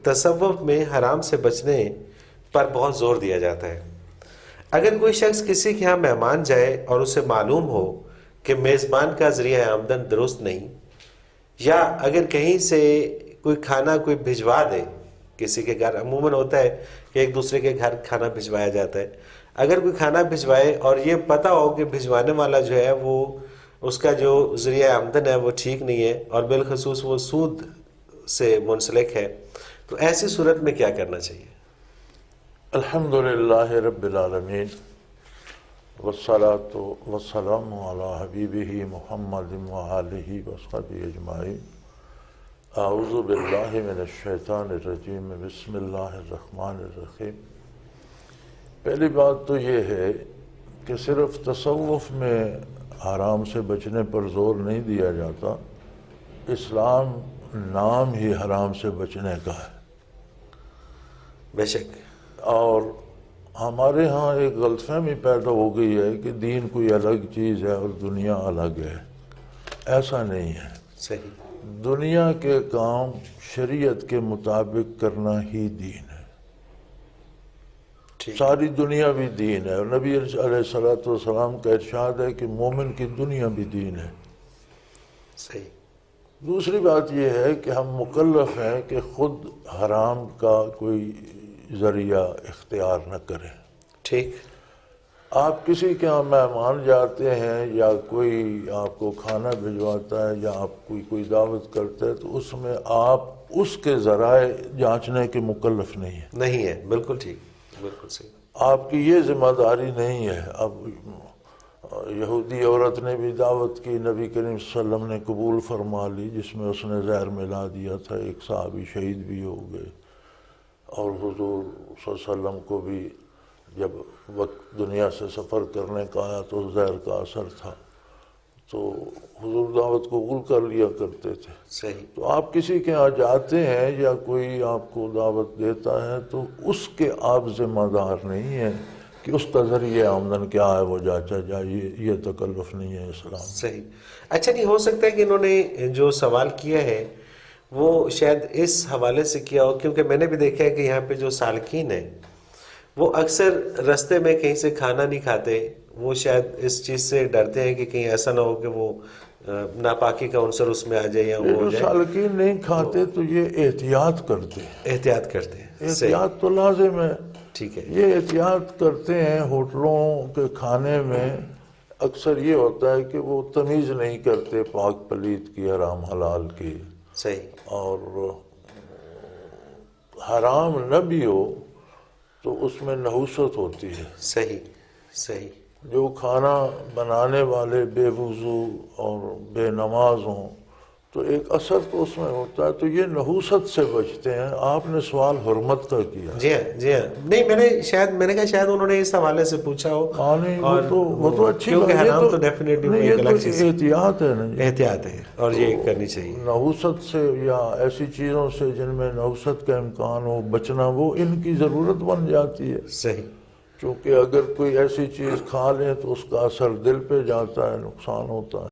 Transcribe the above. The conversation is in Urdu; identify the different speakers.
Speaker 1: تصوف میں حرام سے بچنے پر بہت زور دیا جاتا ہے۔ اگر کوئی شخص کسی کے ہاں مہمان جائے اور اسے معلوم ہو کہ میزبان کا ذریعہ آمدن درست نہیں، یا اگر کہیں سے کوئی کھانا کوئی بھجوا دے، کسی کے گھر عموماً ہوتا ہے کہ ایک دوسرے کے گھر کھانا بھجوایا جاتا ہے، اگر کوئی کھانا بھجوائے اور یہ پتہ ہو کہ بھجوانے والا جو ہے وہ اس کا جو ذریعہ آمدن ہے وہ ٹھیک نہیں ہے اور بالخصوص وہ سود سے منسلک ہے، تو ایسی صورت میں کیا کرنا چاہیے؟
Speaker 2: الحمدللہ رب العالمین والصلاة والسلام علی حبیبہ محمد وآلہ وصحبہ اجمعین۔ اعوذ باللہ من الشیطان الرجیم، بسم اللہ الرحمن الرحیم۔ پہلی بات تو یہ ہے کہ صرف تصوف میں حرام سے بچنے پر زور نہیں دیا جاتا، اسلام نام ہی حرام سے بچنے کا ہے۔
Speaker 1: بے شک۔
Speaker 2: اور ہمارے ہاں ایک غلط فہمی پیدا ہو گئی ہے کہ دین کوئی الگ چیز ہے اور دنیا الگ ہے۔ ایسا نہیں ہے۔
Speaker 1: صحیح۔
Speaker 2: دنیا کے کام شریعت کے مطابق کرنا ہی دین ہے۔ ساری دنیا بھی دین ہے، اور نبی علیہ السلام کا ارشاد ہے کہ مومن کی دنیا بھی دین ہے۔
Speaker 1: صحیح۔
Speaker 2: دوسری بات یہ ہے کہ ہم مکلف ہیں کہ خود حرام کا کوئی ذریعہ اختیار نہ کریں۔
Speaker 1: ٹھیک۔
Speaker 2: آپ کسی کے ہاں مہمان جاتے ہیں یا کوئی آپ کو کھانا بھجواتا ہے یا آپ کوئی دعوت کرتے ہیں تو اس میں آپ اس کے ذرائع جانچنے کے مکلف نہیں ہیں۔
Speaker 1: نہیں ہے، بالکل ٹھیک، بالکل صحیح۔
Speaker 2: آپ کی یہ ذمہ داری نہیں ہے۔ اب یہودی عورت نے بھی دعوت کی، نبی کریم صلی اللہ علیہ وسلم نے قبول فرما لی، جس میں اس نے زہر ملا دیا تھا، ایک صحابی شہید بھی ہو گئے، اور حضور صلی اللہ علیہ وسلم کو بھی جب وقت دنیا سے سفر کرنے کا آیا تو زہر کا اثر تھا، تو حضور دعوت قبول کر لیا کرتے تھے۔
Speaker 1: صحیح۔
Speaker 2: تو آپ کسی کے یہاں جاتے ہیں یا کوئی آپ کو دعوت دیتا ہے تو اس کے آپ ذمہ دار نہیں ہیں کہ اس کا ذریعہ آمدن کیا ہے وہ جانچا جائے، یہ تکلف نہیں ہے اسلام۔
Speaker 1: صحیح۔ اچھا، نہیں ہو سکتا ہے کہ انہوں نے جو سوال کیا ہے وہ شاید اس حوالے سے کیا ہو، کیونکہ میں نے بھی دیکھا ہے کہ یہاں پہ جو سالکین ہیں وہ اکثر رستے میں کہیں سے کھانا نہیں کھاتے، وہ شاید اس چیز سے ڈرتے ہیں کہ کہیں ایسا نہ ہو کہ وہ ناپاکی کا عنصر اس میں آ جائے یا وہ ہو جائے۔
Speaker 2: سالکین نہیں کھاتے تو یہ احتیاط کرتے ہیں۔
Speaker 1: احتیاط کرتے ہیں۔
Speaker 2: احتیاط تو لازم ہے۔
Speaker 1: ٹھیک ہے۔
Speaker 2: یہ احتیاط کرتے ہیں۔ ہوٹلوں کے کھانے میں اکثر یہ ہوتا ہے کہ وہ تمیز نہیں کرتے پاک پلید کی، حرام حلال کی۔
Speaker 1: صحیح۔
Speaker 2: اور حرام نہ بھی ہو تو اس میں نحوست ہوتی ہے۔
Speaker 1: صحیح صحیح۔
Speaker 2: جو کھانا بنانے والے بے وضو اور بے نماز ہوں تو ایک اثر تو اس میں ہوتا ہے، تو یہ نحوست سے بچتے ہیں۔ آپ نے سوال حرمت کا کیا۔
Speaker 1: جی ہاں جی ہاں، نہیں میں نے کہا شاید انہوں نے اس حوالے سے پوچھا ہو۔
Speaker 2: ہاں نہیں، وہ تو اچھی
Speaker 1: کیونکہ
Speaker 2: بات ہے،
Speaker 1: حرام تو ڈیفینیٹلی
Speaker 2: یہ تو احتیاط ہے نا جی،
Speaker 1: احتیاط ہے اور یہ کرنی چاہیے۔
Speaker 2: نحوست سے یا ایسی چیزوں سے جن میں نحوست کا امکان ہو بچنا، وہ ان کی ضرورت بن جاتی ہے۔
Speaker 1: صحیح۔
Speaker 2: چونکہ اگر کوئی ایسی چیز کھا لیں تو اس کا اثر دل پہ جاتا ہے، نقصان ہوتا ہے۔